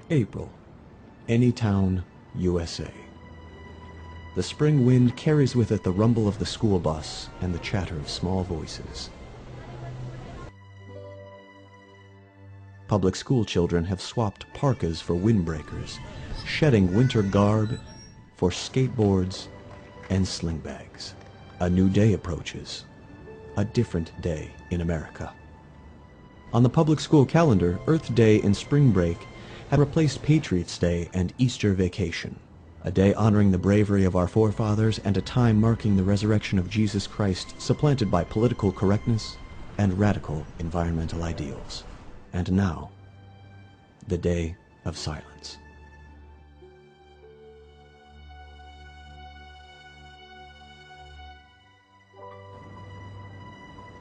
April, Anytown, USA. The spring wind carries with it the rumble of the school bus and the chatter of small voices. Public school children have swapped parkas for windbreakers, shedding winter garb for skateboards and sling bags. A new day approaches, a different day in America. On the public school calendar, Earth Day and spring break have replaced Patriots' Day and Easter vacation, a day honoring the bravery of our forefathers and a time marking the resurrection of Jesus Christ, supplanted by political correctness and radical environmental ideals. And now, the Day of Silence.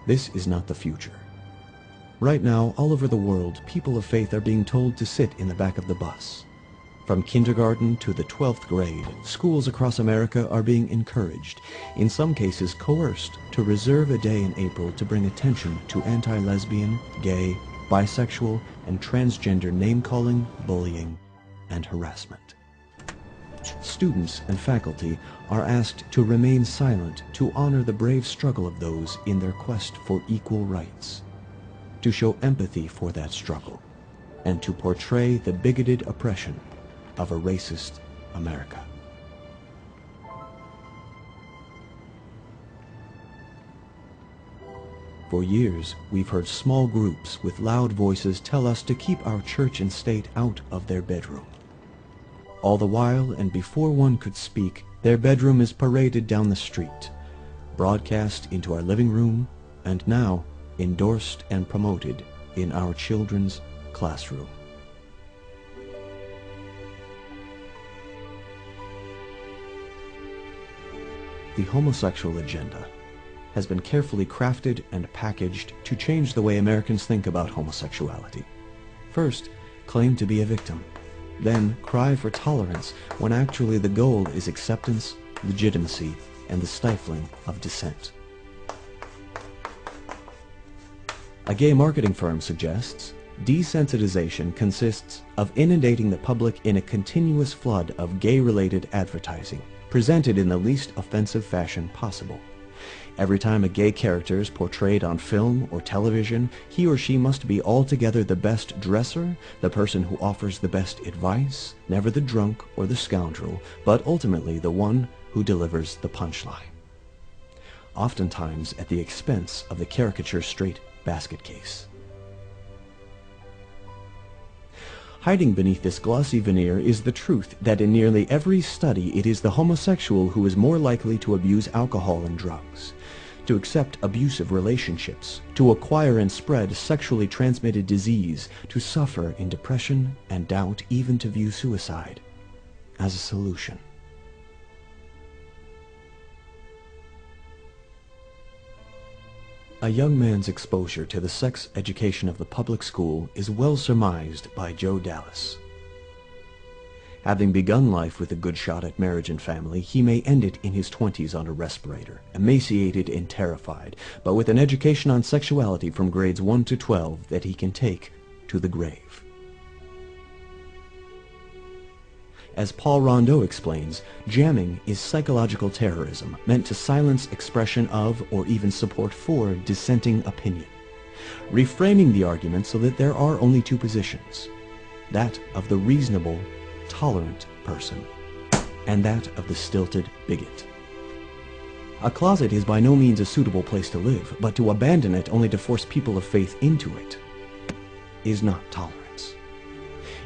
This is not the future. Right now, all over the world, people of faith are being told to sit in the back of the bus. From kindergarten to the 12th grade, schools across America are being encouraged, in some cases coerced, to reserve a day in April to bring attention to anti-lesbian, gay, bisexual, and transgender name-calling, bullying, and harassment. Students and faculty are asked to remain silent to honor the brave struggle of those in their quest for equal rights, to show empathy for that struggle, and to portray the bigoted oppression of a racist America. For years, we've heard small groups with loud voices tell us to keep our church and state out of their bedroom. All the while, and before one could speak, their bedroom is paraded down the street, broadcast into our living room, and now endorsed and promoted in our children's classroom. The homosexual agenda has been carefully crafted and packaged to change the way Americans think about homosexuality. First, claim to be a victim. Then, cry for tolerance when actually the goal is acceptance, legitimacy, and the stifling of dissent. A gay marketing firm suggests desensitization consists of inundating the public in a continuous flood of gay-related advertising, presented in the least offensive fashion possible. Every time a gay character is portrayed on film or television, he or she must be altogether the best dresser, the person who offers the best advice, never the drunk or the scoundrel, but ultimately the one who delivers the punchline. Oftentimes at the expense of the caricature straight basket case. Hiding beneath this glossy veneer is the truth that in nearly every study it is the homosexual who is more likely to abuse alcohol and drugs, to accept abusive relationships, to acquire and spread sexually transmitted disease, to suffer in depression and doubt, even to view suicide as a solution. A young man's exposure to the sex education of the public school is well surmised by Joe Dallas. Having begun life with a good shot at marriage and family, he may end it in his 20s on a respirator, emaciated and terrified, but with an education on sexuality from grades 1 to 12 that he can take to the grave. As Paul Rondeau explains, jamming is psychological terrorism meant to silence expression of or even support for dissenting opinion, reframing the argument so that there are only two positions, that of the reasonable, tolerant person, and that of the stilted bigot. A closet is by no means a suitable place to live, but to abandon it only to force people of faith into it is not tolerance.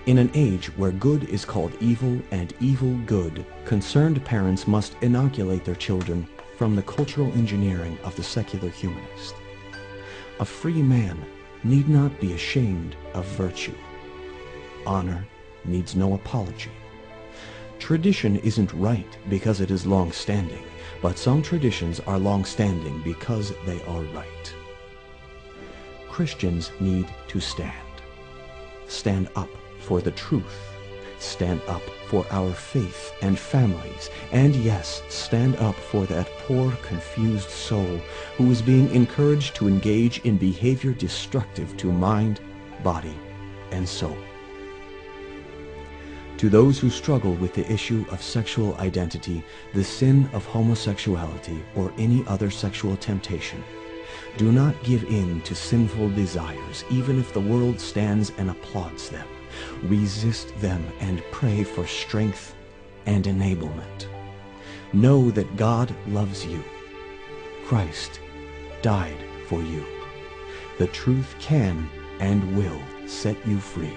In an age where good is called evil and evil good, concerned parents must inoculate their children from the cultural engineering of the secular humanist. A free man need not be ashamed of virtue. Honor needs no apology. Tradition isn't right because it is long-standing, but some traditions are long-standing because they are right. Christians need to stand. Stand up for the truth. Stand up for our faith and families. And yes, stand up for that poor, confused soul who is being encouraged to engage in behavior destructive to mind, body, and soul. To those who struggle with the issue of sexual identity, the sin of homosexuality, or any other sexual temptation, do not give in to sinful desires, even if the world stands and applauds them. Resist them and pray for strength and enablement. Know that God loves you. Christ died for you. The truth can and will set you free.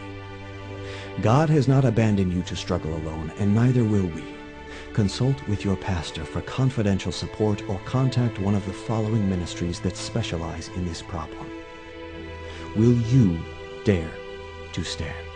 God has not abandoned you to struggle alone, and neither will we. Consult with your pastor for confidential support or contact one of the following ministries that specialize in this problem. Will you dare to stand?